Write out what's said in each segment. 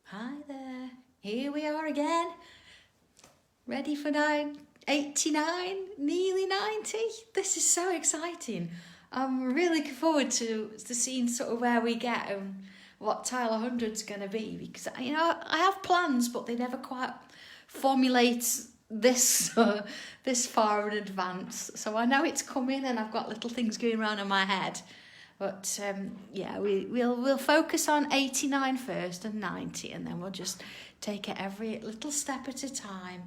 Hi there, here we are again, ready for 89, nearly 90. This is so exciting. I'm really looking forward to seeing sort of where we get and what tile 100's going to be, because I have plans, but they never quite formulate this this far in advance. So I know it's coming, and I've got little things going around in my head. But yeah, we'll focus on 89 first and 90, and then we'll just take it every little step at a time.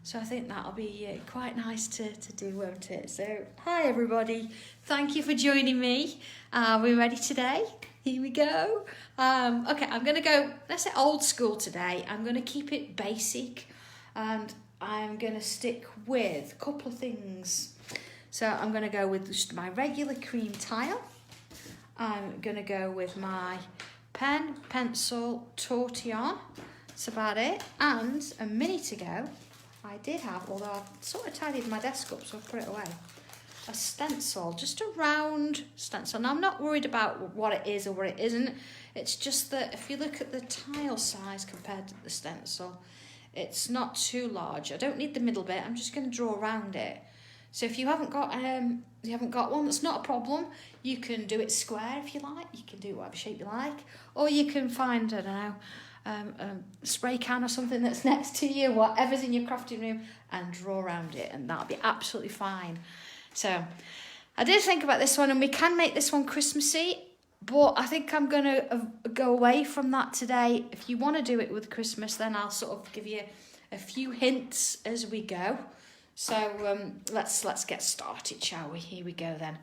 So I think that'll be quite nice to do, won't it? So hi everybody, thank you for joining me. We're ready today. Here we go. Okay, I'm going to go, let's say old school today. I'm going to keep it basic, and I'm going to stick with a couple of things. So I'm going to go with just my regular cream tile. I'm going to go with my pen, pencil, tortillon. That's about it. And a minute ago, I did have, although I've sort of tidied my desk up, so I'll put it away, a stencil, just a round stencil. Now, I'm not worried about what it is or what it isn't. It's just that if you look at the tile size compared to the stencil, it's not too large. I don't need the middle bit. I'm just going to draw around it. So if you haven't got one, that's not a problem. You can do it square if you like. You can do whatever shape you like, or you can find, I don't know, a spray can or something that's next to you, whatever's in your crafting room, and draw around it, and that'll be absolutely fine. So I did think about this one, and we can make this one Christmassy, but I think I'm going to go away from that today. If you want to do it with Christmas, then I'll sort of give you a few hints as we go. So let's get started, shall we? Here we go then.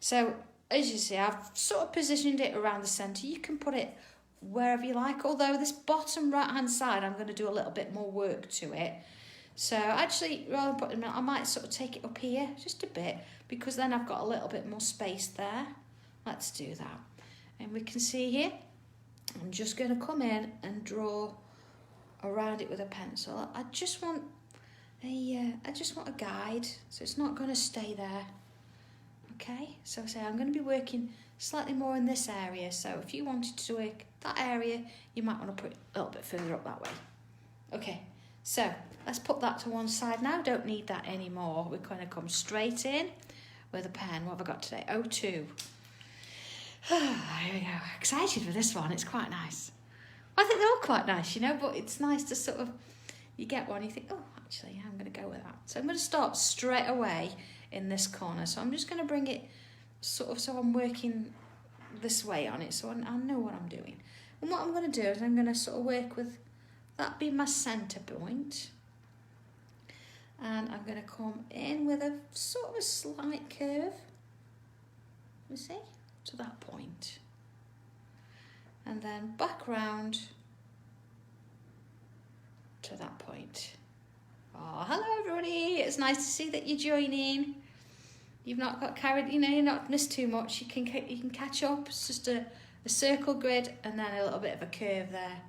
So as you see, I've sort of positioned it around the centre. You can put it wherever you like, although this bottom right hand side, I'm going to do a little bit more work to it. So actually, rather than putting it, I might sort of take it up here just a bit, because then I've got a little bit more space there. Let's do that. And we can see here, I'm just going to come in and draw around it with a pencil. I just want a guide, so it's not going to stay there. Okay, so say I'm going to be working slightly more in this area. So if you wanted to work that area, you might want to put it a little bit further up that way. Okay, so let's put that to one side now. Don't need that anymore. We're going to come straight in with a pen. What have I got today? 02. Here we go. Excited for this one. It's quite nice. I think they're all quite nice, but it's nice to sort of, you get one, you think, oh, actually, yeah, I'm going to go with that. So I'm going to start straight away in this corner. So I'm just going to bring it sort of so I'm working this way on it, so I know what I'm doing. And what I'm going to do is I'm going to sort of work with that being my centre point. And I'm going to come in with a sort of a slight curve, you see, to that point. And then back round to that point. Oh, hello everybody, it's nice to see that you're joining. You've not got carried, you've not missed too much. You can catch up. It's just a circle grid and then a little bit of a curve there.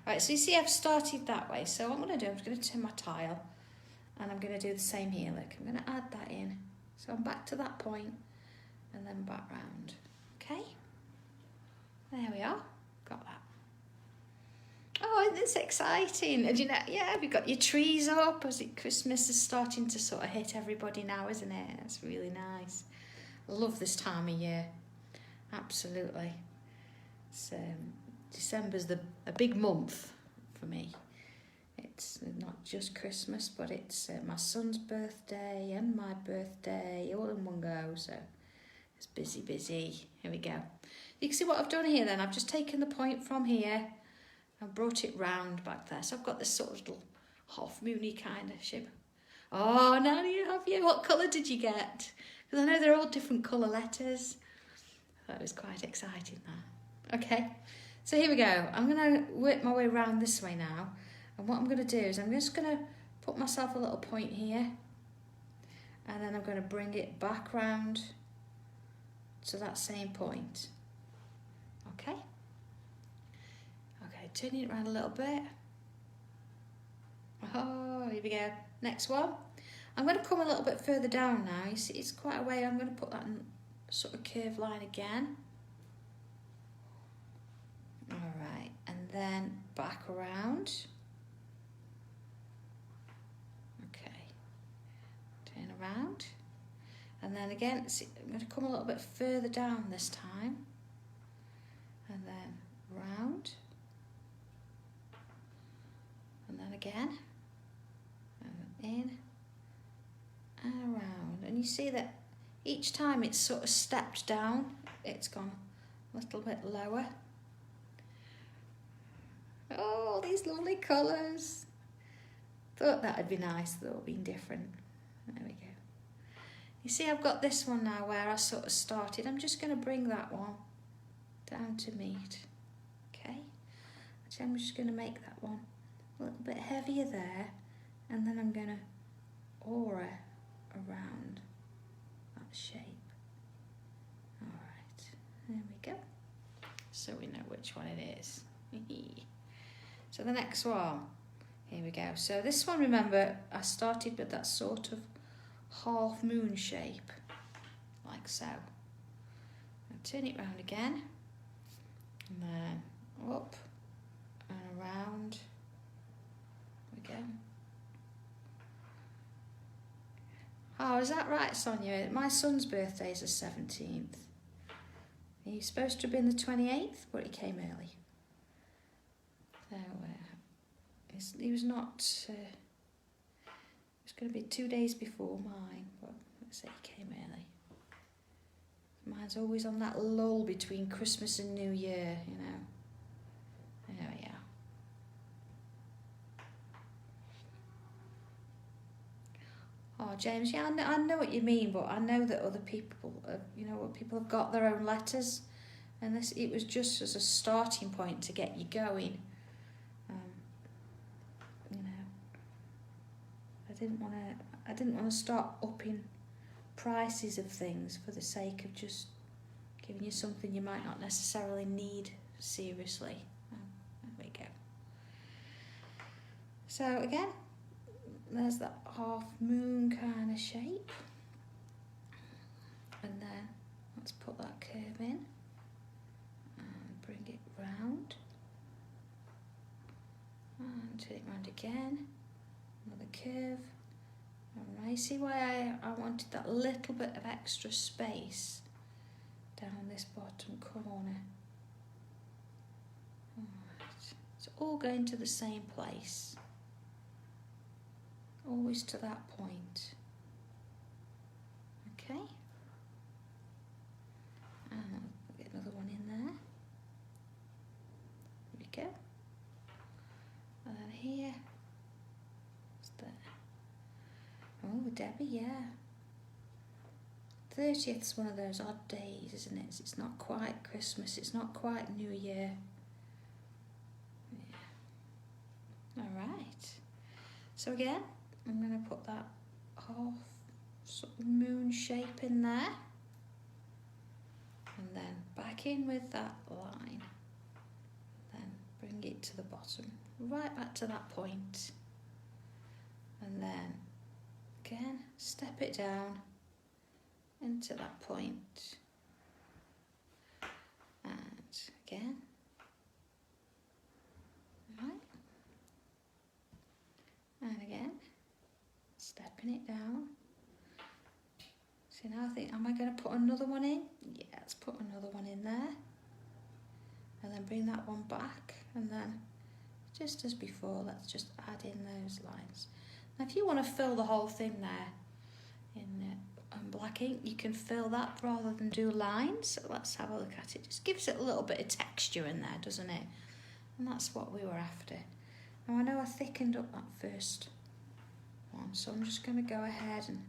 All right, so you see I've started that way. So what I'm going to do, I'm just going to turn my tile, and I'm going to do the same here. Look, I'm going to add that in. So I'm back to that point and then back round. Okay, there we are, got that. Oh, it's exciting. And we've got your trees up. As Christmas is starting to sort of hit everybody now, isn't it? That's really nice. I love this time of year. Absolutely. It's, December's a big month for me. It's not just Christmas, but it's my son's birthday and my birthday all in one go. So it's busy. Here we go. You can see what I've done here then. I've just taken the point from here and brought it round back there. So I've got this sort of little half-moony kind of shape. Oh, now you have you. What colour did you get? Because I know they're all different colour letters. That was quite exciting there. Okay, so here we go. I'm going to work my way around this way now. And what I'm going to do is I'm just going to put myself a little point here. And then I'm going to bring it back round to that same point. Okay. Turning it around a little bit. Oh, here we go. Next one. I'm going to come a little bit further down now. You see, it's quite a way. I'm going to put that in sort of curved line again. All right, and then back around. Okay, turn around. And then again, see, I'm going to come a little bit further down this time. And then round. And then again. And in. And around. And you see that each time it's sort of stepped down, it's gone a little bit lower. Oh, these lovely colours. Thought that'd be nice though, being different. There we go. You see, I've got this one now where I sort of started. I'm just going to bring that one down to meet. Okay. Actually, I'm just going to make that one a little bit heavier there, and then I'm going to aura around that shape. All right, there we go. So we know which one it is. So the next one, here we go. So this one, remember, I started with that sort of half moon shape, like so. I'll turn it round again, and then up and around again. Oh, is that right, Sonia? My son's birthday is the 17th. He's supposed to have been the 28th, but he came early. So he was not. It was going to be 2 days before mine, but let's say he came early. Mine's always on that lull between Christmas and New Year, you know. There we are. Oh, James, yeah, I know what you mean, but I know that other people, people have got their own letters, and it was just as a starting point to get you going. I didn't want to start upping prices of things for the sake of just giving you something you might not necessarily need seriously. There we go. So again, there's that half moon kind of shape, and then let's put that curve in and bring it round and turn it round again. Another curve. Alright, see why I wanted that little bit of extra space down this bottom corner. Alright, it's all going to the same place. Always to that point. Okay. And I'll get another one in there. There we go. And then here. Oh, Debbie, yeah. 30th's one of those odd days, isn't it? It's not quite Christmas, it's not quite New Year. Yeah. Alright. So again, I'm going to put that half sort of moon shape in there. And then back in with that line. Then bring it to the bottom, right back to that point. And then again, step it down into that point. And again. Right. And again, stepping it down. So now I think, am I going to put another one in? Yeah, let's put another one in there. And then bring that one back. And then, just as before, let's just add in those lines. Now, if you want to fill the whole thing there in black ink, you can fill that rather than do lines. So let's have a look at it. Just gives it a little bit of texture in there, doesn't it? And that's what we were after. Now, I know I thickened up that first one, so I'm just going to go ahead and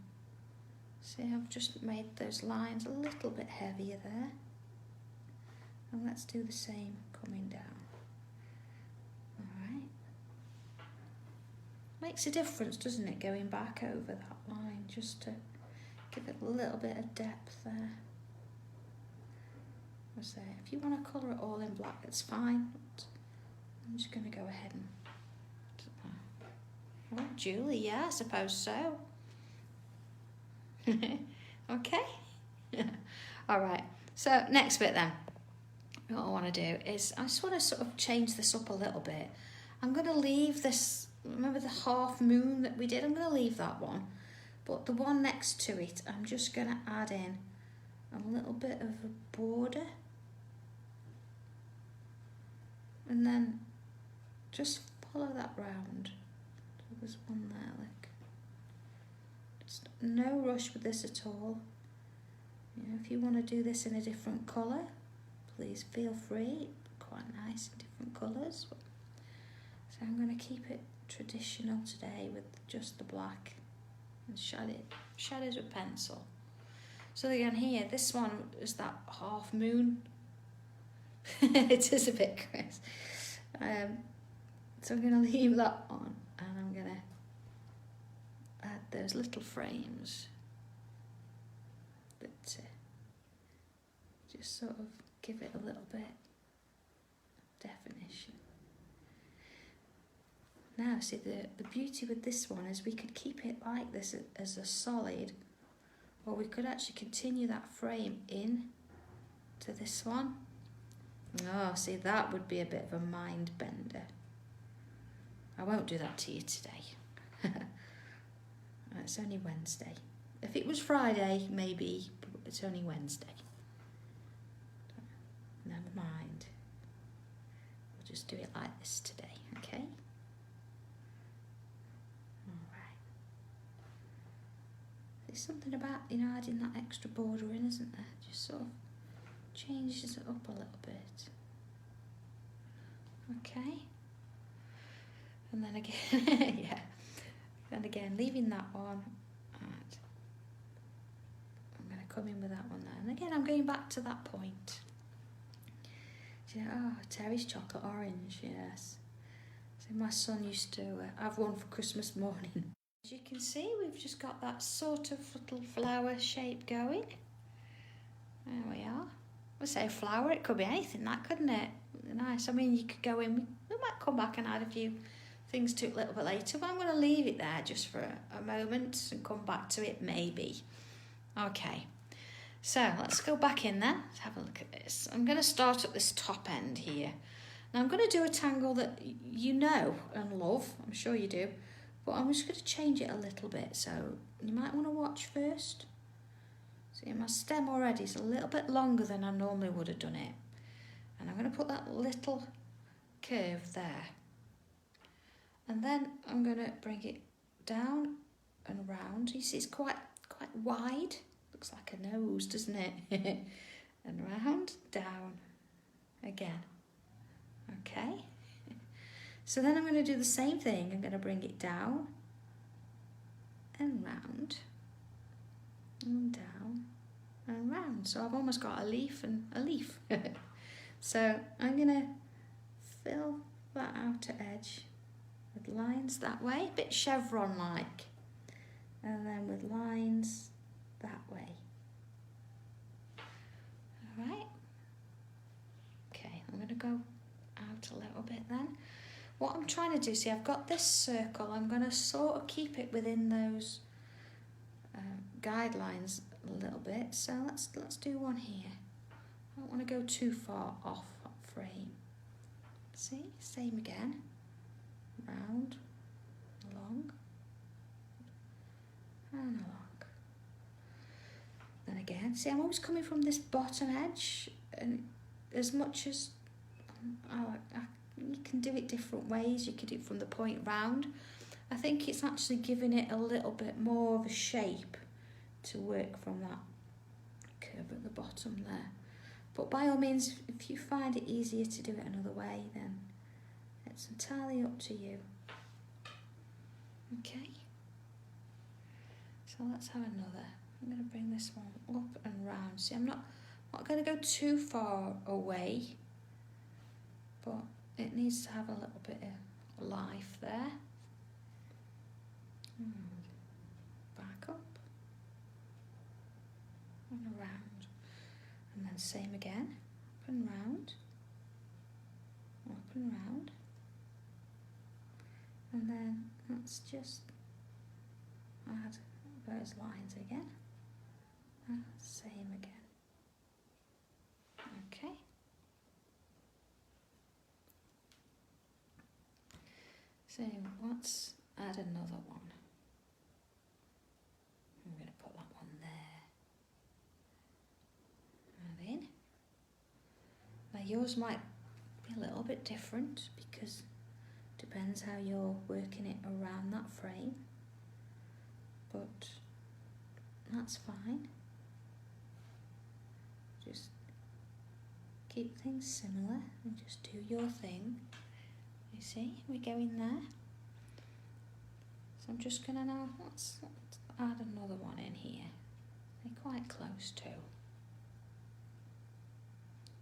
see, I've just made those lines a little bit heavier there. And let's do the same coming down. Alright. Makes a difference, doesn't it, going back over that line, just to give it a little bit of depth there. I say, if you want to colour it all in black, it's fine. But I'm just going to go ahead and... Oh, Julie, yeah, I suppose so. Okay. All right. So next bit then. what I want to do is I just want to sort of change this up a little bit. I'm going to leave this, remember the half moon that we did? I'm going to leave that one. But the one next to it, I'm just going to add in a little bit of a border. And then just follow that round. So there's one there, look. Just no rush with this at all. You know, if you want to do this in a different colour, please feel free. Quite nice in different colours. So I'm going to keep it traditional today with just the black and shadows with pencil. So again here, this one is that half moon. It is a bit Chris. So I'm going to leave that on and I'm going to add those little frames that just sort of give it a little bit of definition. Now see, the beauty with this one is we could keep it like this as a solid, or we could actually continue that frame in to this one. Oh, see, that would be a bit of a mind bender. I won't do that to you today. It's only Wednesday. If it was Friday, maybe, but it's only Wednesday. Never mind. We'll just do it like this today, okay? Alright. There's something about, you know, adding that extra border in, isn't there? Just sort of changes it up a little bit. Okay. And then again, yeah. And again, leaving that on. And I'm going to come in with that one there. And again, I'm going back to that point. You know, oh, Terry's chocolate orange, yes. So my son used to have one for Christmas morning. As you can see, we've just got that sort of little flower shape going. There we are. I say flower, it could be anything, that, couldn't it? Nice. I mean, you could go in, we might come back and add a few things to it a little bit later, but I'm going to leave it there just for a moment and come back to it maybe. Okay, so let's go back in there. Let's have a look at this. I'm going to start at this top end here. Now I'm going to do a tangle that you know and love, I'm sure you do, but I'm just going to change it a little bit, so you might want to watch first. See, my stem already is a little bit longer than I normally would have done it. And I'm going to put that little curve there. And then I'm going to bring it down and round. You see it's quite wide. Looks like a nose, doesn't it? And round, down, again. Okay. So then I'm going to do the same thing. I'm going to bring it down and round and down and round. So I've almost got a leaf and a leaf. So I'm going to fill that outer edge with lines that way, a bit chevron-like, and then with lines that way. All right. Okay, I'm going to go out a little bit then. What I'm trying to do, see, I've got this circle. I'm going to sort of keep it within those guidelines a little bit. So let's do one here. I don't want to go too far off that frame. See, same again. Round, along, and along. Then again, see, I'm always coming from this bottom edge, and as much as you can do it different ways, you can do it from the point round. I think it's actually giving it a little bit more of a shape to work from that curve at the bottom there. But by all means, if you find it easier to do it another way, then it's entirely up to you. Okay. So let's have another. I'm going to bring this one up and round. See, I'm not going to go too far away, but it needs to have a little bit of life there. Back up and around, and then same again, up and round, up and round, and then let's just add those lines again, and same again. Okay, So let's add another one. I'm going to put that one there. And in. Now yours might be a little bit different because it depends how you're working it around that frame. But that's fine. Just keep things similar and just do your thing. You see, we go in there. So I'm just going to now, let's add another one in here. They're quite close too.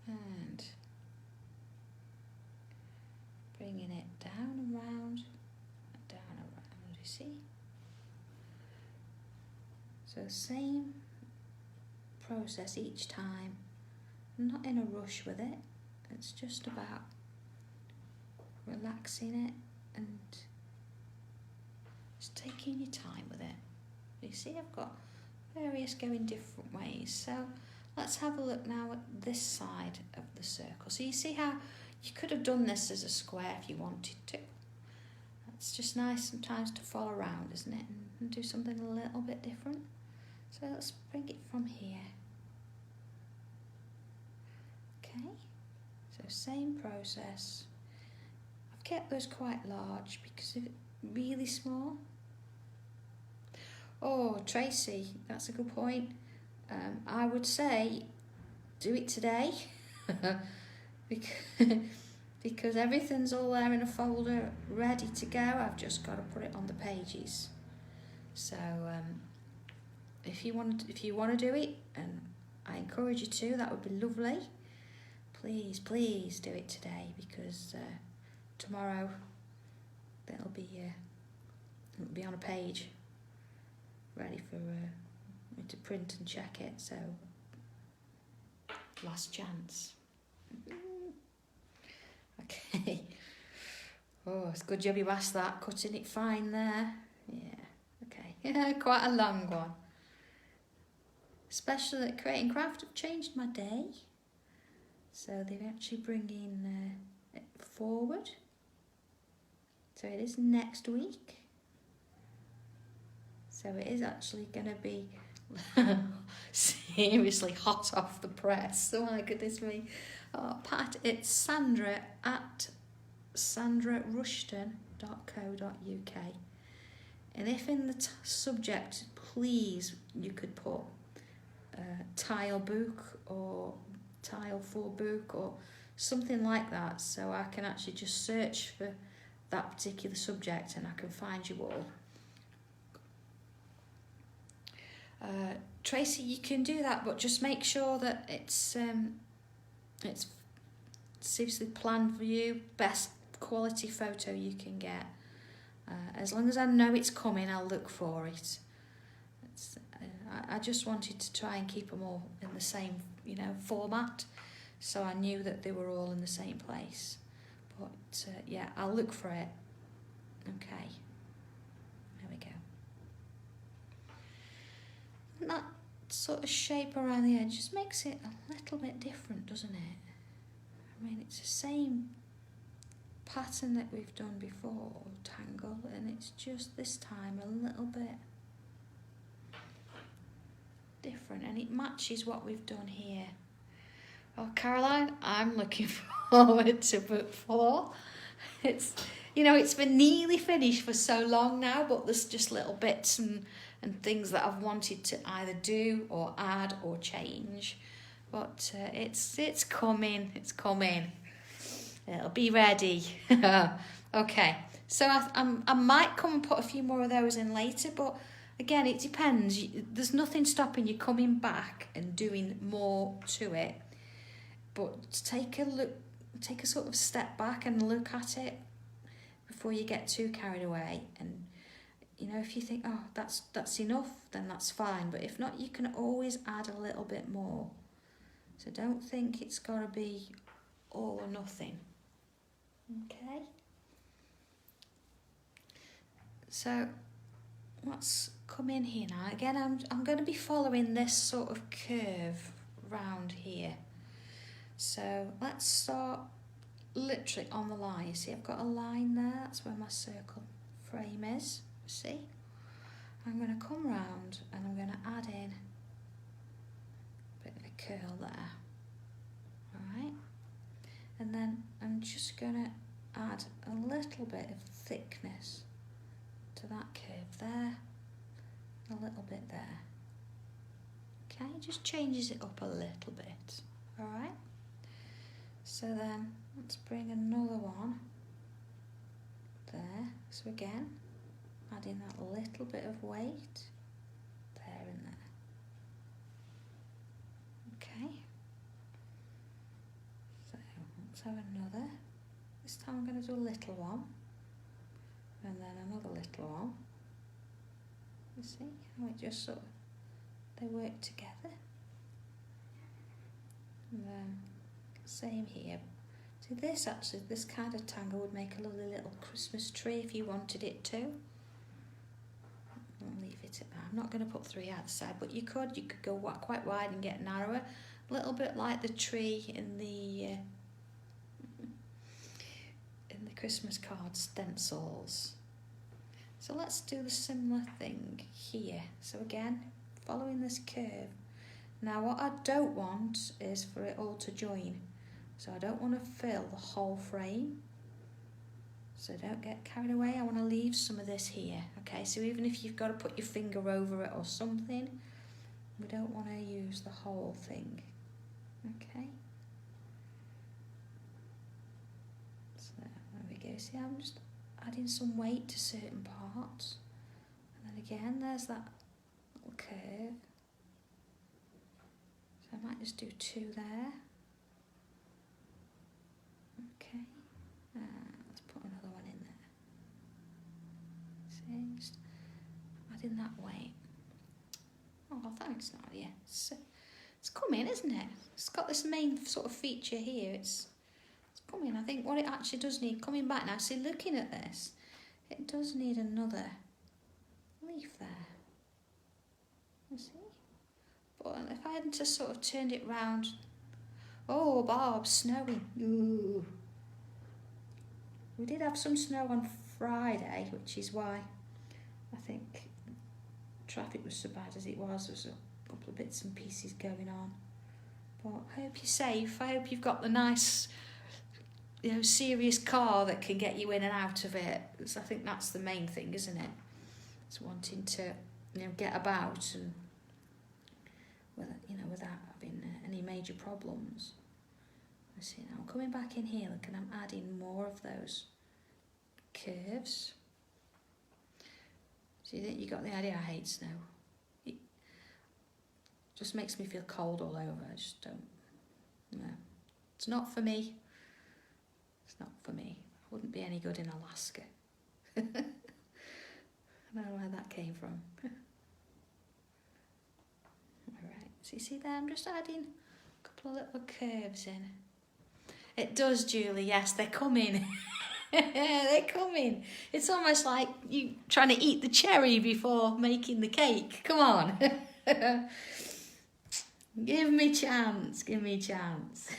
And bringing it down and round, you see? So same process each time. I'm not in a rush with it. It's just about relaxing it and just taking your time with it. You see, I've got various going different ways. So let's have a look now at this side of the circle. So you see how you could have done this as a square if you wanted to. It's just nice sometimes to follow around, isn't it? And do something a little bit different. So let's bring it from here. Okay, so same process. I've kept those quite large because if it's really small. Oh, Tracy, that's a good point. I would say do it today because everything's all there in a folder ready to go. I've just got to put it on the pages. So if you want to do it, and I encourage you to, that would be lovely. Please do it today because tomorrow it'll be on a page ready for me to print and check it. So last chance. Okay. Oh, it's a good job you asked that, cutting it fine there. Yeah, okay. Yeah, quite a long one. Especially at Creating Craft have changed my day. So they're actually bringing it forward. So it is next week. So it is actually going to be seriously hot off the press. Oh my goodness me. Oh, Pat, it's Sandra at sandrarushton.co.uk. And if in the subject, please, you could put tile book or tile for book or something like that, so I can actually just search for that particular subject and I can find you all. Tracy, you can do that, but just make sure that it's seriously planned for you, best quality photo you can get. As long as I know it's coming, I'll look for it. I just wanted to try and keep them all in the same, format, so I knew that they were all in the same place. But yeah, I'll look for it. Okay, there we go. And that sort of shape around the edge just makes it a little bit different, doesn't it? I mean, it's the same pattern that we've done before, tangle, and it's just this time a little bit different, and it matches what we've done here. Oh, Caroline, I'm looking forward to book 4. It's been nearly finished for so long now, but there's just little bits and things that I've wanted to either do or add or change. But it's coming. It'll be ready. Okay, so I might come and put a few more of those in later, but again, it depends. There's nothing stopping you coming back and doing more to it. But take a sort of step back and look at it before you get too carried away. And if you think, oh, that's enough, then that's fine. But if not, you can always add a little bit more. So don't think it's got to be all or nothing. Okay. So let's come in here now. Again, I'm going to be following this sort of curve round here. So let's start literally on the line. You see, I've got a line there. That's where my circle frame is. See? I'm going to come round and I'm going to add in a bit of a curl there. Alright? And then I'm just going to add a little bit of thickness to that curve there. A little bit there. Okay, it just changes it up a little bit. Alright? So then, let's bring another one there. So again, adding that little bit of weight there and there. Okay. So let's have another. This time I'm going to do a little one. And then another little one. You see how it just sort of, they work together. And then same here. See this actually, this kind of tangle would make a lovely little Christmas tree if you wanted it to. I'll leave it at that. I'm not going to put 3 out the side, but you could go quite wide and get narrower. A little bit like the tree in the Christmas card stencils. So let's do the similar thing here. So again, following this curve. Now what I don't want is for it all to join. So I don't want to fill the whole frame. So don't get carried away. I want to leave some of this here. Okay, so even if you've got to put your finger over it or something, we don't want to use the whole thing. Okay. So there we go. See, I'm just adding some weight to certain parts. And then again, there's that little curve. So I might just do 2 there. Okay. Let's put another one in there. See, just adding that weight. Oh, thanks, Nadia. It's coming, isn't it? It's got this main sort of feature here. It's coming. I think what it actually does need, coming back now, see, looking at this, it does need another leaf there. You see? But if I hadn't just sort of turned it round, oh, Bob, snowing. Ooh. We did have some snow on Friday, which is why I think traffic was so bad as it was. There was a couple of bits and pieces going on. But I hope you're safe. I hope you've got the nice, serious car that can get you in and out of it. So I think that's the main thing, isn't it? It's wanting to, get about and without having any major problems. I see now. I'm coming back in here, look, and I'm adding more of those curves. So you think you got the idea? I hate snow. It just makes me feel cold all over. I just don't. No, it's not for me. It's not for me. I wouldn't be any good in Alaska. I don't know where that came from. Alright, so you see there, I'm just adding a couple of little curves in. It does, Julie, yes, they're coming. They're coming. It's almost like you trying to eat the cherry before making the cake. Come on. Give me chance, give me chance.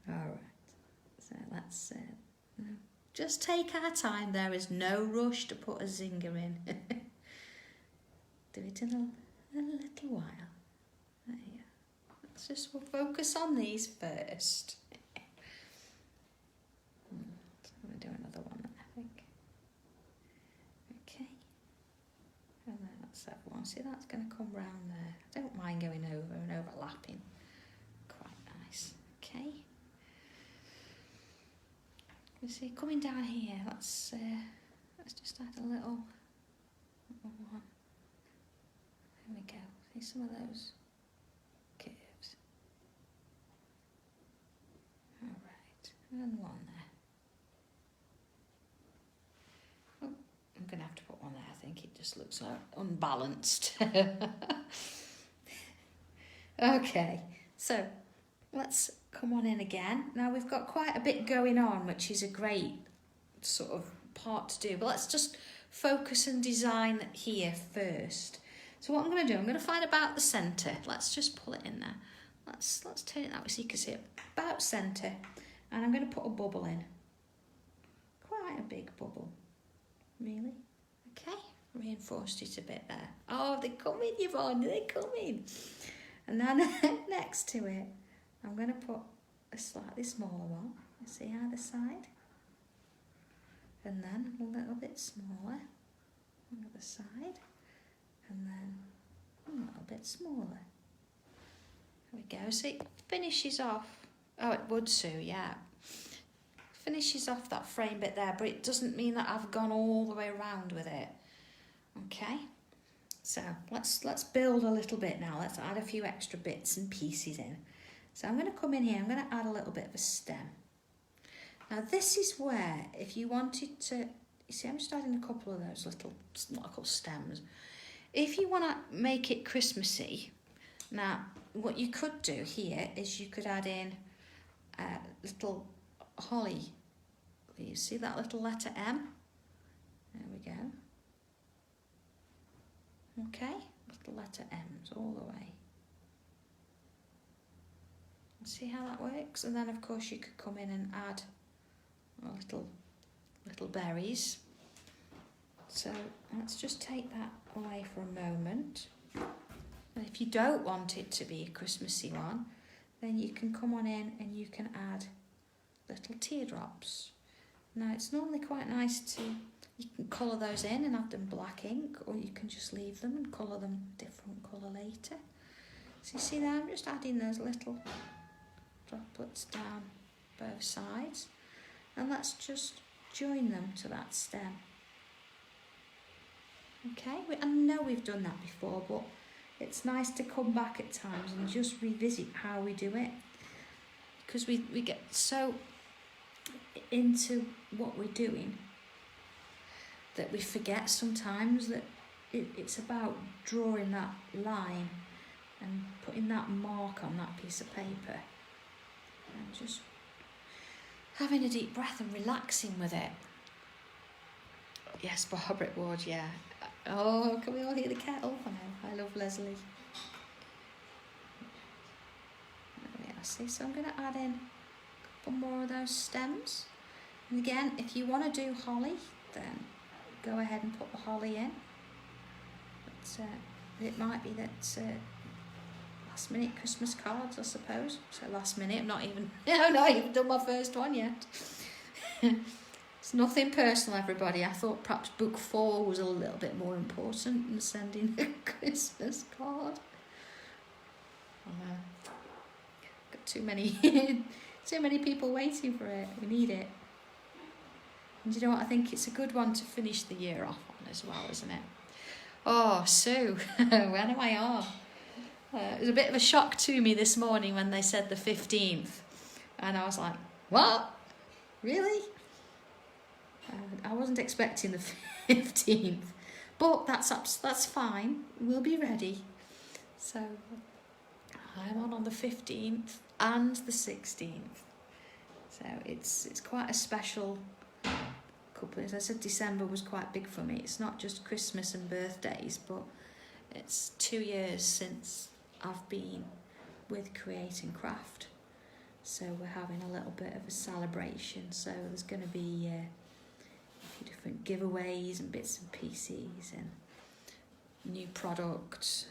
Alright, so let's just take our time. There is no rush to put a zinger in. Do it in a little while. There you go. Let's just focus on these first. I'm going to do another one there, I think. Okay. And then that's that one. See, that's going to come round there. I don't mind going over and overlapping. Quite nice. Okay. You see, coming down here, let's just add a little one. There we go. See some of those curves. Alright, and one there. Oh, I'm going to have to put one there, I think. It just looks like unbalanced. Okay, so let's come on in again. Now we've got quite a bit going on, which is a great sort of part to do, but let's just focus and design here first. So what I'm going to do, I'm going to find about the centre. Let's just pull it in there. let's turn it that way so you can see it about centre. And I'm going to put a bubble in. Quite a big bubble, really. Okay, reinforced it a bit there. Oh, they're coming, Yvonne, they're coming. And then next to it, I'm going to put a slightly smaller one. You see either side? And then a little bit smaller on the other side. And then a little bit smaller. There we go. So it finishes off. Oh, it would, Sue, yeah. Finishes off that frame bit there, but it doesn't mean that I've gone all the way around with it. Okay, so let's build a little bit now. Let's add a few extra bits and pieces in. So I'm going to come in here, I'm going to add a little bit of a stem. Now this is where, if you wanted to, you see I'm just adding a couple of those little stems. If you want to make it Christmassy, now what you could do here is you could add in a little holly. You see that little letter M? There we go. Okay, little letter M's all the way. See how that works? And then of course you could come in and add little berries. So let's just take that away for a moment. And if you don't want it to be a Christmassy one, then you can come on in and you can add little teardrops. Now it's normally quite nice to, you can colour those in and have them black ink, or you can just leave them and colour them a different colour later. So you see there, I'm just adding those little droplets down both sides, and let's just join them to that stem. Okay, I know we've done that before, but it's nice to come back at times and just revisit how we do it, because we get so into what we're doing that we forget sometimes that it's about drawing that line and putting that mark on that piece of paper and just having a deep breath and relaxing with it. Yes, Barbara Ward, yeah. Oh, can we all hear the kettle? I know, I love Leslie. There we are, see, so I'm going to add in a couple more of those stems. And again, if you want to do holly, then go ahead and put the holly in. But it might be that last minute Christmas cards, I suppose. So last minute, I've not even done my first one yet. It's nothing personal, everybody. I thought perhaps book 4 was a little bit more important than sending a Christmas card. Got too many people waiting for it. We need it. And you know what? I think it's a good one to finish the year off on as well, isn't it? Oh, Sue, when am I off? It was a bit of a shock to me this morning when they said the 15th. And I was like, what? Really? I wasn't expecting the 15th. But that's fine. We'll be ready. So I'm on the 15th and the 16th. So it's quite a special couple. As I said, December was quite big for me. It's not just Christmas and birthdays, but it's 2 years since I've been with Create and Craft. So we're having a little bit of a celebration. So there's going to be a few different giveaways and bits and pieces and new products.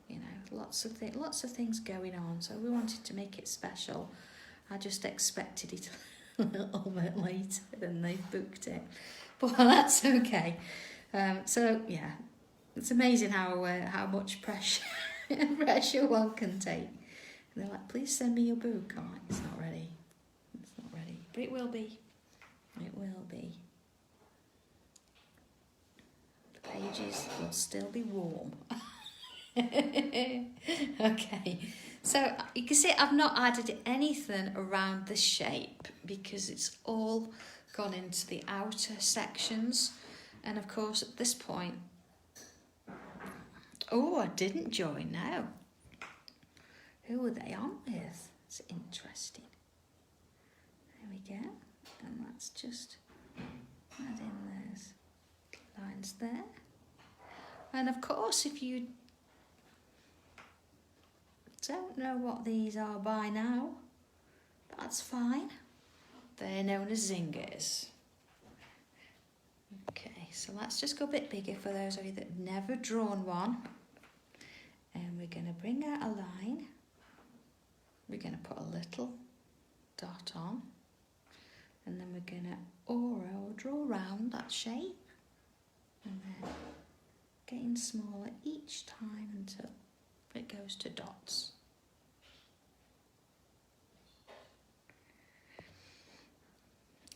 You know, lots of things going on. So we wanted to make it special. I just expected it a little bit later than they booked it, but that's okay. So yeah, it's amazing how much pressure one can take. And they're like, please send me your book. I'm like, it's not ready, but it will be. The pages will still be warm. Okay, so you can see I've not added anything around the shape because it's all gone into the outer sections. And of course at this point, oh, I didn't join now. Who are they on with? It's interesting. There we go. And let's just add in those lines there. And of course, if you don't know what these are by now. That's fine. They're known as zingers. Okay, so let's just go a bit bigger for those of you that have never drawn one. And we're going to bring out a line. We're going to put a little dot on. And then we're going to aura or draw around that shape. And then getting smaller each time until it goes to dots.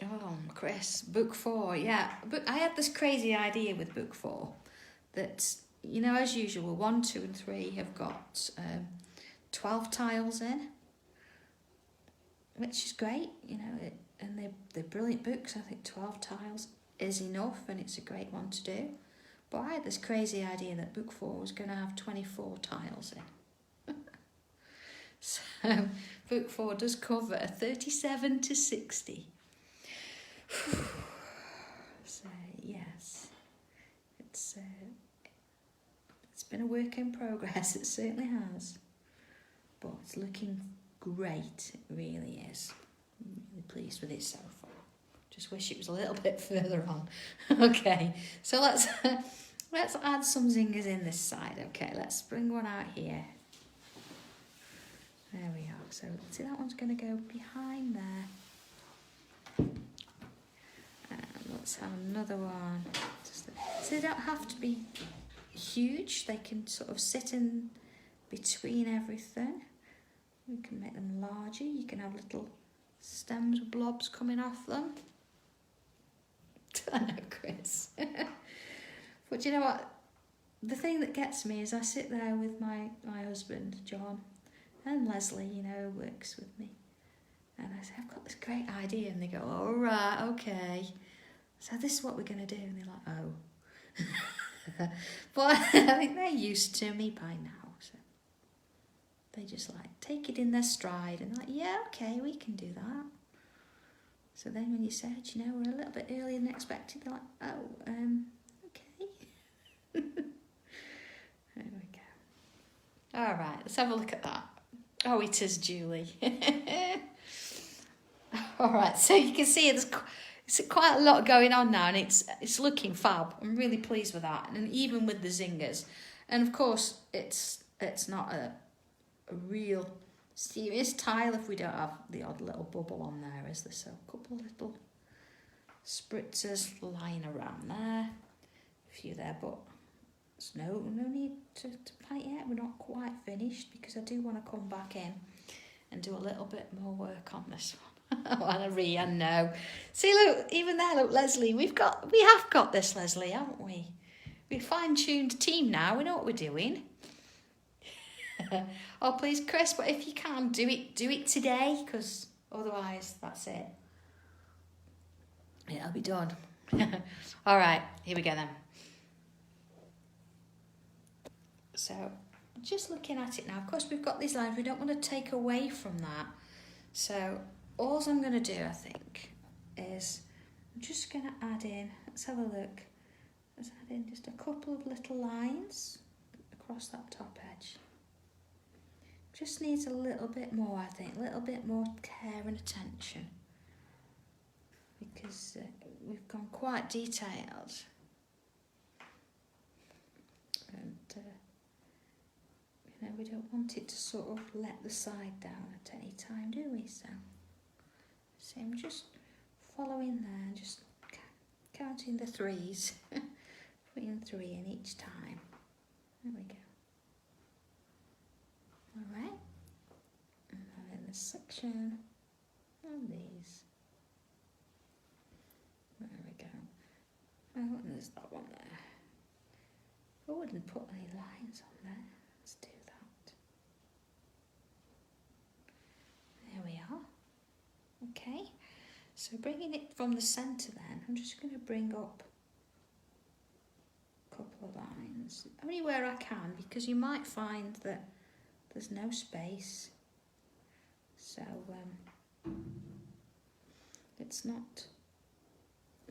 Oh, Chris, book 4, yeah. But I had this crazy idea with book 4 that, you know, as usual, 1, 2 and 3 have got 12 tiles in, which is great, you know, and they're brilliant books. I think 12 tiles is enough and it's a great one to do. But I had this crazy idea that book 4 was going to have 24 tiles in. So book 4 does cover 37 to 60. So yes, it's been a work in progress, it certainly has, but it's looking great, it really is. I'm really pleased with it so far. Just wish it was a little bit further on. Okay, so let's add some zingers in this side. Okay, let's bring one out here. There we are. So see, that one's going to go behind there. Let's have another one. So they don't have to be huge. They can sort of sit in between everything. You can make them larger. You can have little stems, blobs coming off them. I know, Chris. But you know what? The thing that gets me is I sit there with my husband, John, and Leslie, you know, who works with me. And I say, I've got this great idea. And they go, all right, okay. So this is what we're going to do. And they're like, oh. But I think they're used to me by now. So they just like take it in their stride and like, yeah, okay, we can do that. So then when you said, you know, we're a little bit earlier than expected, they're like, oh, okay. There we go. All right, let's have a look at that. Oh, it is Julie. All right, so you can see it's quite a lot going on now, and it's looking fab. I'm really pleased with that, and even with the zingers. And of course, it's not a real serious tile if we don't have the odd little bubble on there, is there? So a couple of little spritzers lying around there, a few there, but there's no need to paint yet. We're not quite finished because I do want to come back in and do a little bit more work on this one. I know. See, look, even there, look, Leslie, we have got this, Leslie, haven't we? We're a fine-tuned team now. We know what we're doing. Oh, please, Chris, but if you can, do it today, because otherwise, that's it. It'll be done. All right, here we go then. So, just looking at it now, of course, we've got these lines. We don't want to take away from that. So, all I'm going to do, I think, is I'm just going to add in, let's have a look. Let's add in just a couple of little lines across that top edge. Just needs a little bit more, I think, a little bit more care and attention. Because we've gone quite detailed. And, you know, we don't want it to sort of let the side down at any time, do we? So I'm just following there, just counting the threes, putting 3 in each time. There we go. All right, and then in this section of these, there we go. Oh, and there's that one there. I wouldn't put any lines on there. Let's do that. There we are. Okay, so bringing it from the centre then, I'm just going to bring up a couple of lines, only where I can, because you might find that there's no space, so it's not,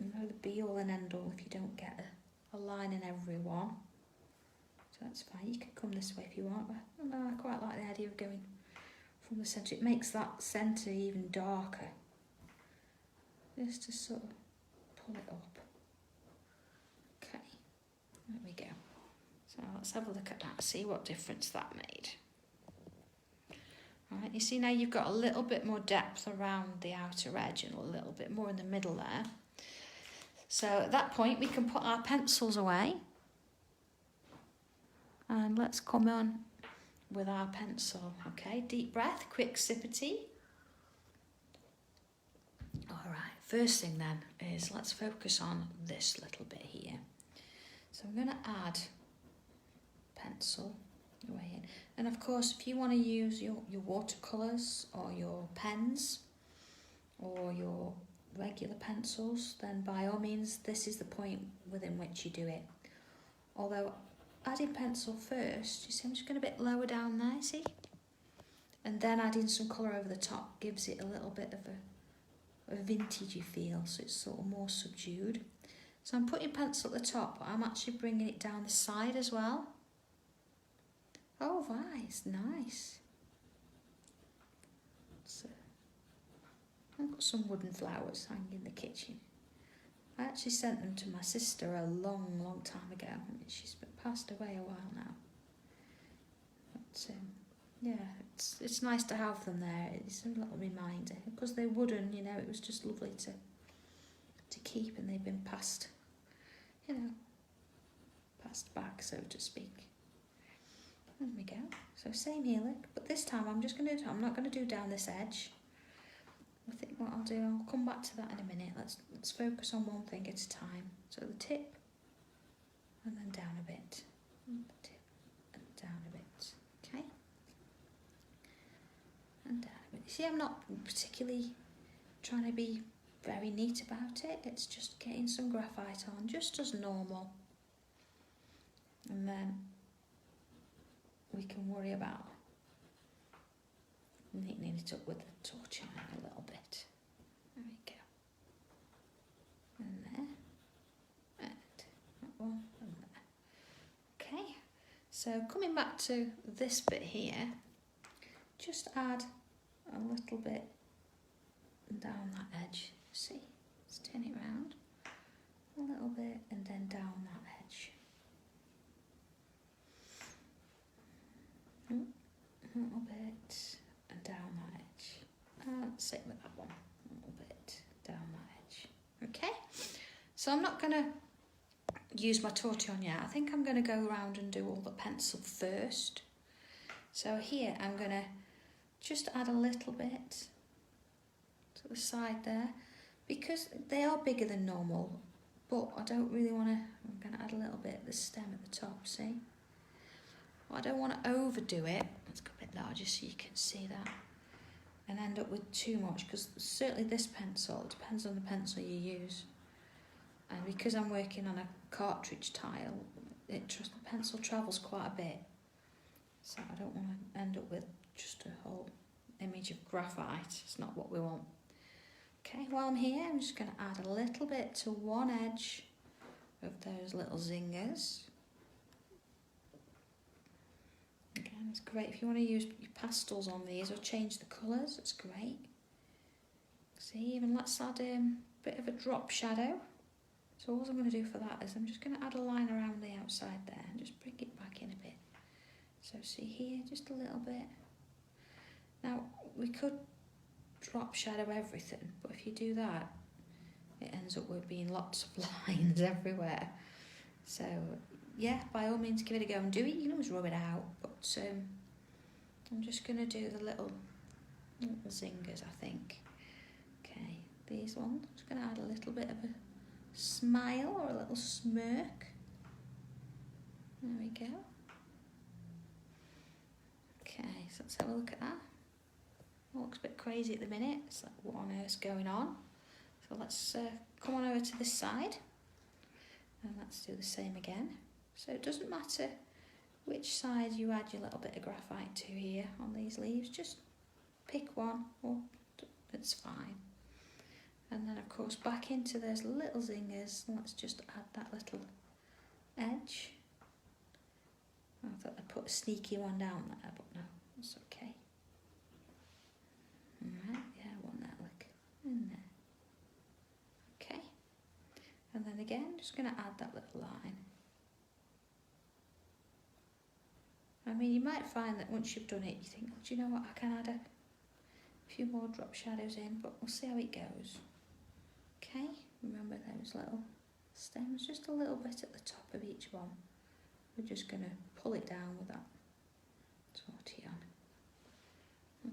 you know, the be all and end all if you don't get a line in every one. So that's fine. You can come this way if you want, but no, I quite like the idea of going from the centre. It makes that centre even darker. Just to sort of pull it up. Okay, there we go. So let's have a look at that, see what difference that made. All right, you see now you've got a little bit more depth around the outer edge and a little bit more in the middle there. So at that point we can put our pencils away. And let's come on with our pencil. Okay, deep breath, quick sip of tea. All right, first thing then is let's focus on this little bit here. So I'm going to add pencil away in. And of course, if you want to use your watercolours or your pens or your regular pencils, then by all means, this is the point within which you do it. Although adding pencil first, you see I'm just going a bit lower down there, see? And then adding some colour over the top gives it a little bit of a vintagey feel, so it's sort of more subdued. So I'm putting pencil at the top, but I'm actually bringing it down the side as well. Oh, nice, nice. So I've got some wooden flowers hanging in the kitchen. I actually sent them to my sister a long, long time ago. I mean, she's passed away a while now. But yeah, it's nice to have them there. It's a little reminder. Because they're wooden, you know, it was just lovely to keep, and they've been passed, you know, passed back, so to speak. There we go. So same here, look. But this time I'm not going to do down this edge. I think what I'll do, I'll come back to that in a minute. Let's focus on one thing at a time. So the tip, and then down a bit. And the tip, and down a bit. Okay? And down a bit. You see, I'm not particularly trying to be very neat about it. It's just getting some graphite on, just as normal. And then we can worry about neatening it up with the torch on a little bit. There we go. And there. And that one. And there. Okay. So coming back to this bit here, just add a little bit down that edge. See? Let's turn it round. A little bit and then down that edge. A little bit and down that edge. Same with that one. A little bit down that edge. Okay, so I'm not going to use my tortillon yet. I think I'm going to go around and do all the pencil first. So here I'm going to just add a little bit to the side there, because they are bigger than normal, but I don't really want to. I'm going to add a little bit at the stem at the top, see? Well, I don't want to overdo it. Let's go a bit larger so you can see that, and end up with too much, because certainly this pencil, it depends on the pencil you use, and because I'm working on a cartridge tile, the pencil travels quite a bit, so I don't want to end up with just a whole image of graphite. It's not what we want. Okay, while I'm here, I'm just going to add a little bit to one edge of those little zingers. Again, it's great if you want to use your pastels on these or change the colours, it's great. See, even let's add a bit of a drop shadow. So all I'm going to do for that is I'm just going to add a line around the outside there and just bring it back in a bit. So see here, just a little bit. Now, we could drop shadow everything, but if you do that, it ends up with being lots of lines everywhere. So yeah, by all means give it a go and do it. You can always rub it out, but I'm just going to do the little zingers, I think. Okay, these ones, I'm just going to add a little bit of a smile or a little smirk. There we go. Okay, so let's have a look at that. It looks a bit crazy at the minute. It's like, what on earth's going on? So let's come on over to this side, and let's do the same again. So it doesn't matter which side you add your little bit of graphite to here on these leaves, just pick one, or it's fine. And then of course back into those little zingers, let's just add that little edge I thought I'd put a sneaky one down there, but no, it's okay. Alright, yeah, I want that look in there. Okay, and then again, just going to add that little line. I mean, you might find that once you've done it, you think, oh, do you know what, I can add a few more drop shadows in, but we'll see how it goes. Okay, remember those little stems, just a little bit at the top of each one. We're just going to pull it down with that tortillon.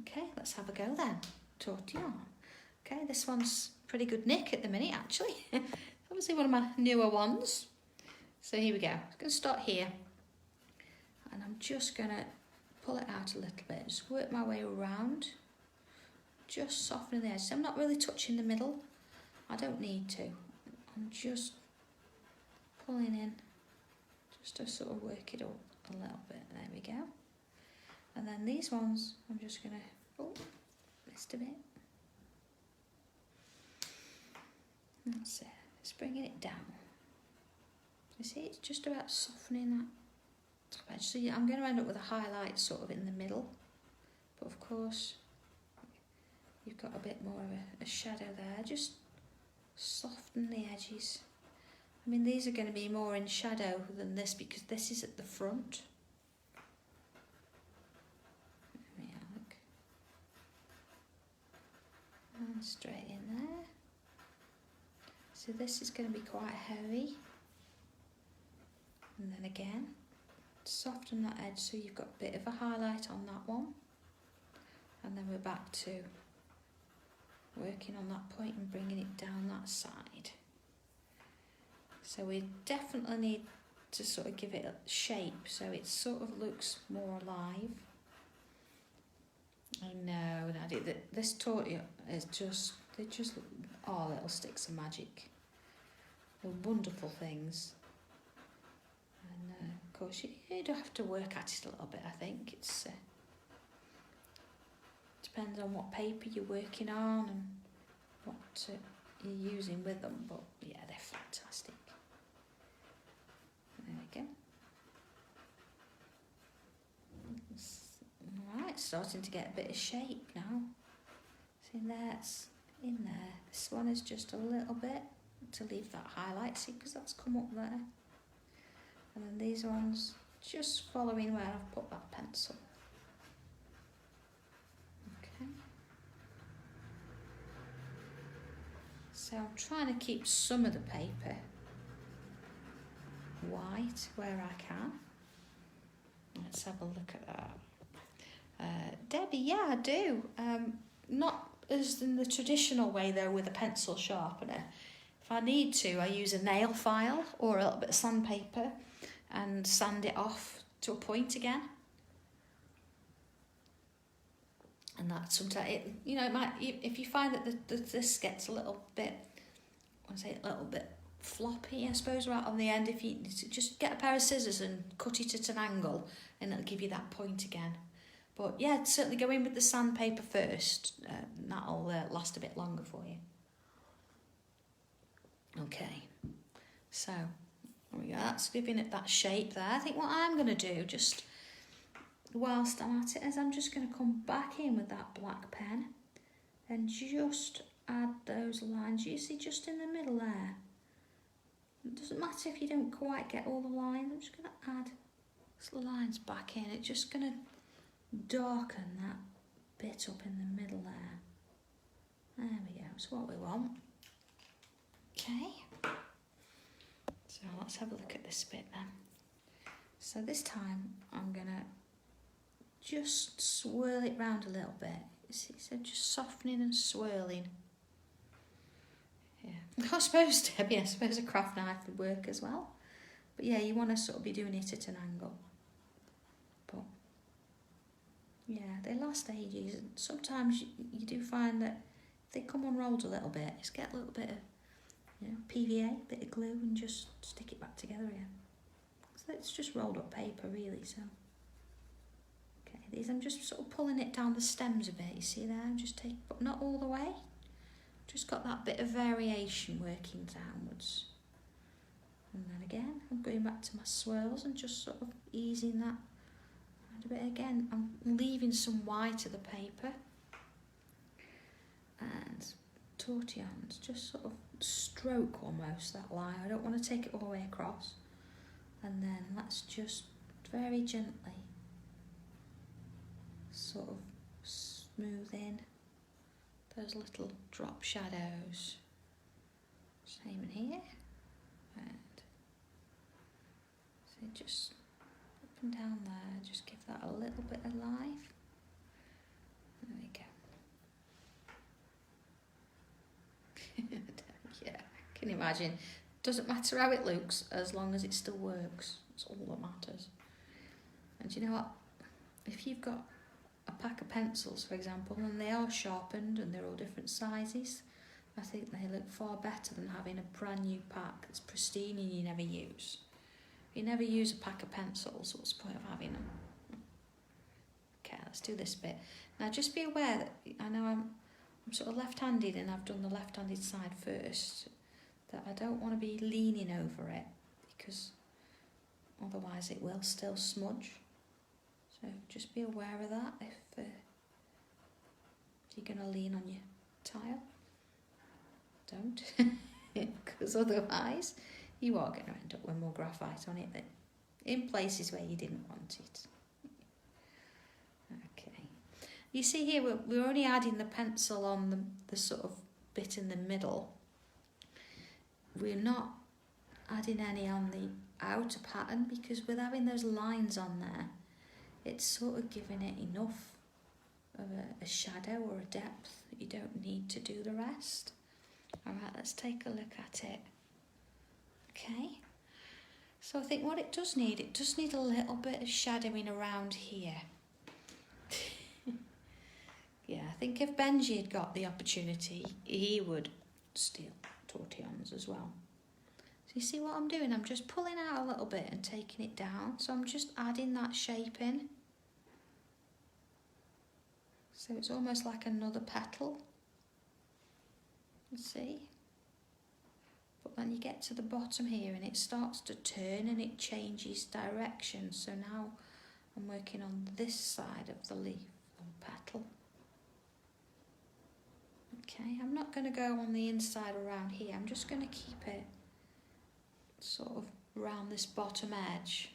Okay, let's have a go then. Tortillon. Okay, this one's pretty good nick at the minute, actually. Obviously one of my newer ones. So here we go. I'm going to start here. And I'm just going to pull it out a little bit. Just work my way around. Just softening the edges. I'm not really touching the middle. I don't need to. I'm just pulling in. Just to sort of work it up a little bit. There we go. And then these ones, I'm just going to, oh, missed a bit. That's it. It's bringing it down. You see, it's just about softening that top edge. So I'm going to end up with a highlight sort of in the middle. But of course, you've got a bit more of a shadow there. Just soften the edges. I mean, these are going to be more in shadow than this because this is at the front. There we are, look. And straight in there. So this is going to be quite heavy. And then again, soften that edge so you've got a bit of a highlight on that one. And then we're back to working on that point and bringing it down that side. So we definitely need to sort of give it a shape so it sort of looks more alive. I know, Nadia, this tortilla is just, they just are little sticks of magic. They're wonderful things. And of course, you do have to work at it a little bit, I think. It's depends on what paper you're working on and what you're using with them, but yeah, they're fantastic. There we go. Alright, starting to get a bit of shape now. See, that's in there. This one is just a little bit to leave that highlight, see, because that's come up there. And then these ones, just following where I've put that pencil. Okay. So I'm trying to keep some of the paper white where I can. Let's have a look at that. Debbie, yeah, I do. Not as in the traditional way though with a pencil sharpener. If I need to, I use a nail file or a little bit of sandpaper and sand it off to a point again. And that sometimes, it might, if you find that this gets a little bit, a little bit floppy, I suppose, right on the end, if you just get a pair of scissors and cut it at an angle and it'll give you that point again. But yeah, certainly go in with the sandpaper first, that'll last a bit longer for you. Okay, so there we go, that's giving it that shape there. I think what I'm going to do, just whilst I'm at it, is I'm just going to come back in with that black pen and just add those lines, you see, just in the middle there. It doesn't matter if you don't quite get all the lines, I'm just going to add those lines back in. It's just going to darken that bit up in the middle there. There we go, that's what we want. Okay, so let's have a look at this bit then. So this time I'm going to just swirl it round a little bit. You see, so just softening and swirling. Yeah, I suppose, Debbie, I suppose a craft knife would work as well. But yeah, you want to sort of be doing it at an angle. But yeah, they last ages. Sometimes you do find that if they come unrolled a little bit, just get a little bit of PVA, bit of glue, and just stick it back together again. So it's just rolled up paper really, so. Okay, these I'm just sort of pulling it down the stems a bit, you see there? I'm just taking, but not all the way. Just got that bit of variation working downwards. And then again, I'm going back to my swirls and just sort of easing that a bit again. I'm leaving some white of the paper. And tortillons, just sort of stroke almost that line. I don't want to take it all the way across. And then let's just very gently sort of smooth in those little drop shadows. Same in here. And so just up and down there, just give that a little bit of life. There we go. Yeah, I can imagine. Doesn't matter how it looks as long as it still works. That's all that matters. And you know what? If you've got a pack of pencils, for example, and they are sharpened and they're all different sizes, I think they look far better than having a brand new pack that's pristine and you never use. If you never use a pack of pencils, what's the point of having them? Okay, let's do this bit. Now just be aware that I know I'm sort of left-handed and I've done the left-handed side first, that I don't want to be leaning over it because otherwise it will still smudge. So just be aware of that if you're going to lean on your tile. Don't, because otherwise you are going to end up with more graphite on it in places where you didn't want it. Okay. You see here we're only adding the pencil on the sort of bit in the middle. We're not adding any on the outer pattern because with having those lines on there, it's sort of giving it enough of a shadow or a depth that you don't need to do the rest. Alright, let's take a look at it. Okay, so I think what it does need a little bit of shadowing around here. Yeah, I think if Benji had got the opportunity, he would steal tortillons as well. So you see what I'm doing? I'm just pulling out a little bit and taking it down. So I'm just adding that shape in. So it's almost like another petal. You see? But then you get to the bottom here and it starts to turn and it changes direction. So now I'm working on this side of the leaf or petal. Okay, I'm not going to go on the inside around here. I'm just going to keep it sort of around this bottom edge.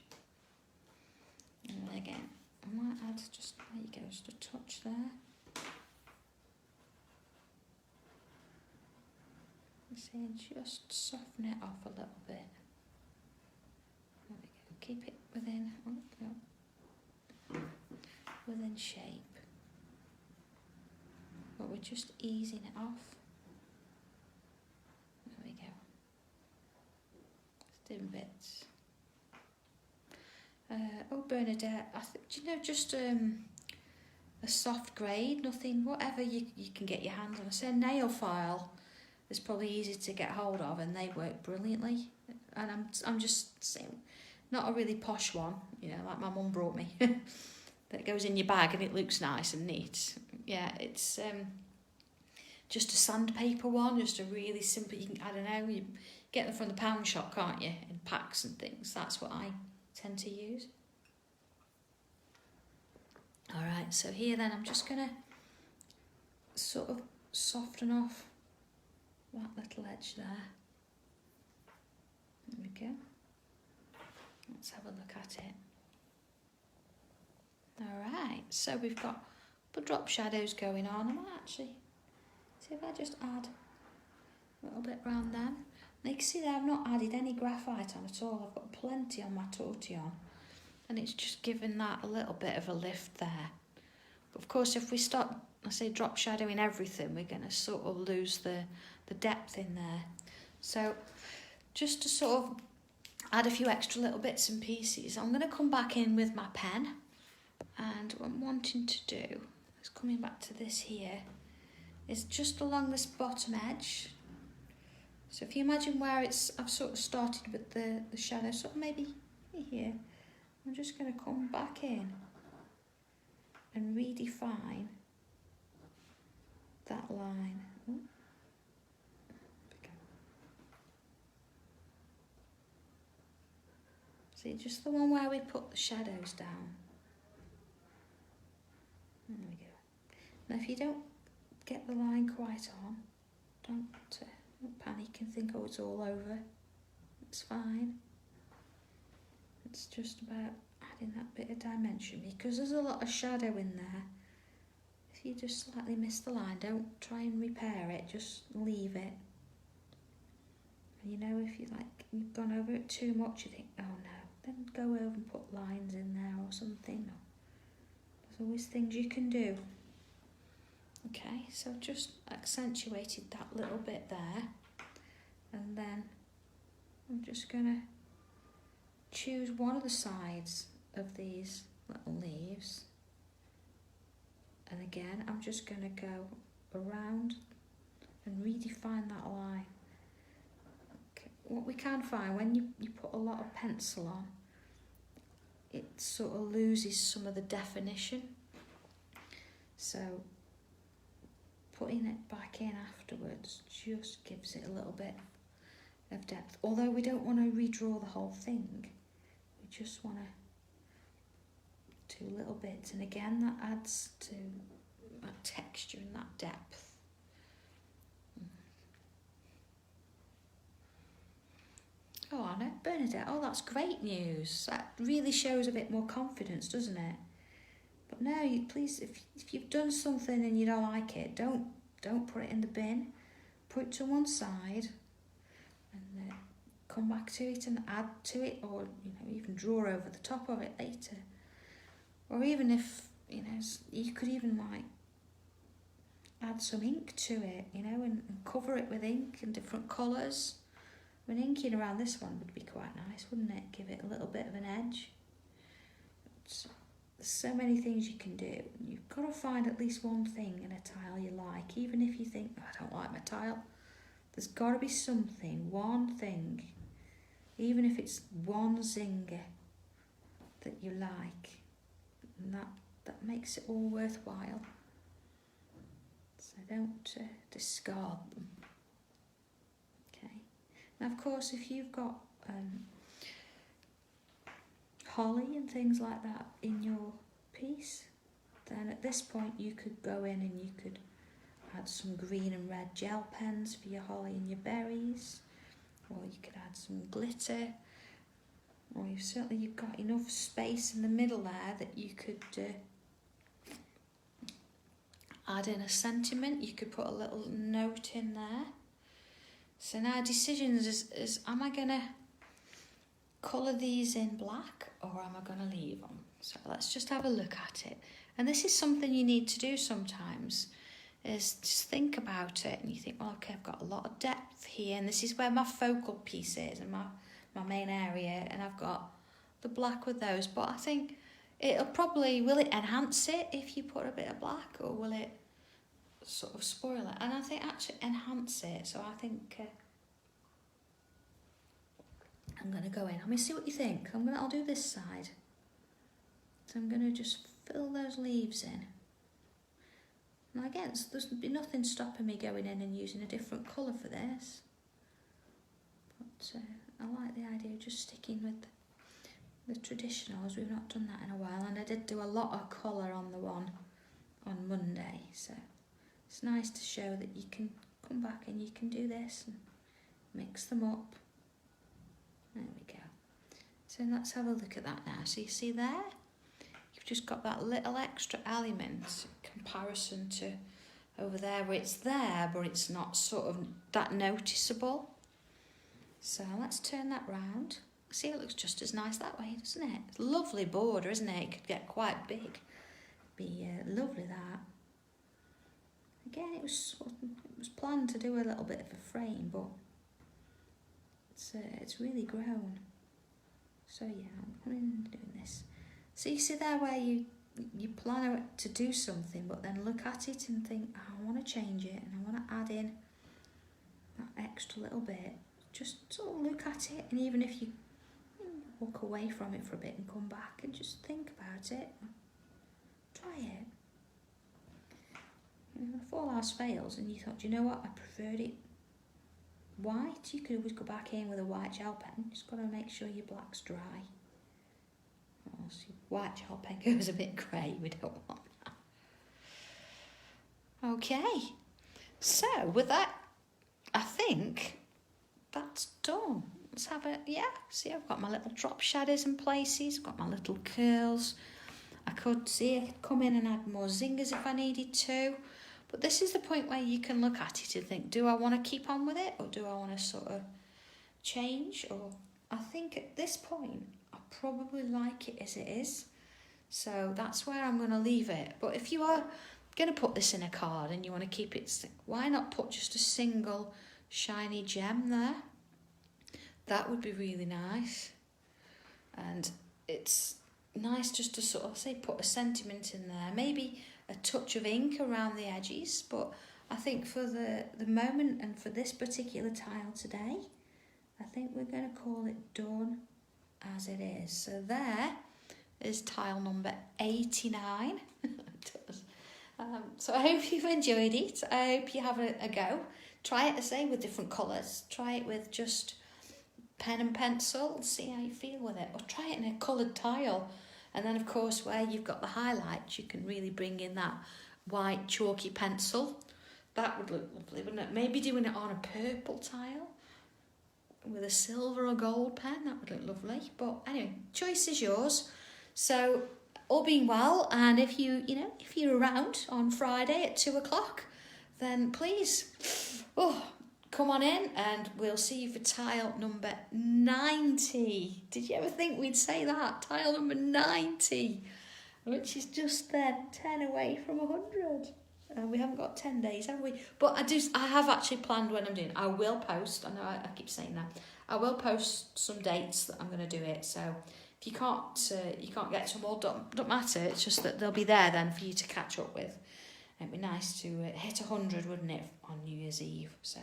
And then again, I might add just, there you go, just a touch there. You see, and just soften it off a little bit. There we go. Keep it within, oh, no, within shape. But we're just easing it off. There we go. Just doing bits. Oh, Bernadette, do you know, just a soft grade, nothing, whatever you can get your hands on. I say a nail file is probably easy to get hold of and they work brilliantly. And I'm just saying, not a really posh one, you know, like my mum brought me, that goes in your bag and it looks nice and neat. Yeah, it's just a sandpaper one, just a really simple, you can, I don't know, you get them from the pound shop, can't you, in packs and things. That's what I tend to use. Alright, so here then I'm just going to sort of soften off that little edge there. There we go. Let's have a look at it. Alright, so we've got the drop shadows going on. I might actually see if I just add a little bit around them. And you can see that I've not added any graphite on at all. I've got plenty on my tortillon. And it's just giving that a little bit of a lift there. But of course, if we start, I say, drop shadowing everything, we're going to sort of lose the depth in there. So just to sort of add a few extra little bits and pieces, I'm going to come back in with my pen. And what I'm wanting to do is coming back to this here, is just along this bottom edge. So if you imagine where I've sort of started with the shadow, sort of maybe here, I'm just going to come back in and redefine that line. See, just the one where we put the shadows down. There we go. Now if you don't get the line quite on, don't panic and think, oh, it's all over. It's fine. It's just about adding that bit of dimension, because there's a lot of shadow in there. If you just slightly miss the line, don't try and repair it, just leave it. And you know, if you've gone over it too much, you think, oh no, then go over and put lines in there or something. There's always things you can do. Okay, so just accentuated that little bit there, and then I'm just going to choose one of the sides of these little leaves, and again I'm just going to go around and redefine that line. Okay. What we can find when you put a lot of pencil on, it sort of loses some of the definition, so putting it back in afterwards just gives it a little bit of depth. Although we don't want to redraw the whole thing, we just want to do little bits, and again that adds to that texture and that depth. Oh, Anna, Bernadette, oh, that's great news. That really shows a bit more confidence, doesn't it? But no, please, if you've done something and you don't like it, don't put it in the bin. Put it to one side and come back to it and add to it, or even draw over the top of it later. Or even if you could even add some ink to it, and cover it with ink in different colours. I mean, inking around this one would be quite nice, wouldn't it? Give it a little bit of an edge. There's so many things you can do. You've got to find at least one thing in a tile you like, even if you think, oh, I don't like my tile. There's got to be something, one thing, even if it's one zinger that you like, and that makes it all worthwhile. So don't discard them. Okay. Now, of course, if you've got holly and things like that in your piece, then at this point you could go in and you could add some green and red gel pens for your holly and your berries, or you could add some glitter, or you've got enough space in the middle there that you could add in a sentiment. You could put a little note in there. So now decisions is am I going to colour these in black or am I going to leave them? So let's just have a look at it. And this is something you need to do sometimes, is just think about it and you think, well, okay, I've got a lot of depth here and this is where my focal piece is and my main area, and I've got the black with those, but I think will it enhance it if you put a bit of black, or will it sort of spoil it? And I think actually enhance it, so I think I'm going to go in. Let me see what you think. I'll do this side. So I'm going to just fill those leaves in. Now again, there's be nothing stopping me going in and using a different colour for this. But I like the idea of just sticking with the traditional, as we've not done that in a while. And I did do a lot of colour on the one on Monday. So it's nice to show that you can come back and you can do this and mix them up. There we go. So let's have a look at that now. So you see there, you've just got that little extra element in comparison to over there where it's there, but it's not sort of that noticeable. So let's turn that round. See, it looks just as nice that way, doesn't it? It's a lovely border, isn't it? It could get quite big. Be lovely, that. Again, it was planned to do a little bit of a frame, but it's really grown. So yeah, I'm coming and doing this. So you see there where you plan to do something, but then look at it and think, oh, I want to change it and I want to add in that extra little bit. Just sort of look at it, and even if you walk away from it for a bit and come back and just think about it, try it. If all else fails and you thought, do you know what, I preferred it white, you could always go back in with a white gel pen. Just got to make sure your black's dry. white chalk pen goes a bit grey. We don't want that. Okay, so with that, I think that's done. Let's have a, yeah, see, I've got my little drop shadows in places, I've got my little curls. I could come in and add more zingers if I needed to. But this is the point where you can look at it and think, do I want to keep on with it, or do I want to sort of change? Or I think at this point, I probably like it as it is. So that's where I'm going to leave it. But if you are going to put this in a card and you want to keep it, why not put just a single shiny gem there? That would be really nice. And it's nice just to sort of say put a sentiment in there, maybe a touch of ink around the edges, but I think for the moment and for this particular tile today, I think we're going to call it done as it is. So there is tile number 89. So I hope you've enjoyed it. I hope you have a go. Try it, I say, with different colours. Try it with just pen and pencil, see how you feel with it, or try it in a coloured tile. And then of course where you've got the highlights, you can really bring in that white chalky pencil. That would look lovely, wouldn't it? Maybe doing it on a purple tile with a silver or gold pen, that would look lovely. But anyway, choice is yours. So all being well, and if you're around on Friday at 2 o'clock, then please, come on in and we'll see you for tile number 90. Did you ever think we'd say that? Tile number 90, which is just then 10 away from 100. We haven't got 10 days, have we? But I have actually planned when I'm doing it. I will post, I know I keep saying that. I will post some dates that I'm going to do it. So if you can't get to them all, don't matter. It's just that they'll be there then for you to catch up with. It'd be nice to hit 100, wouldn't it, on New Year's Eve? So,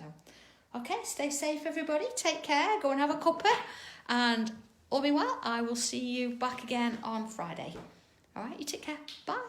okay, stay safe, everybody. Take care. Go and have a cuppa. And all being well, I will see you back again on Friday. All right, you take care. Bye.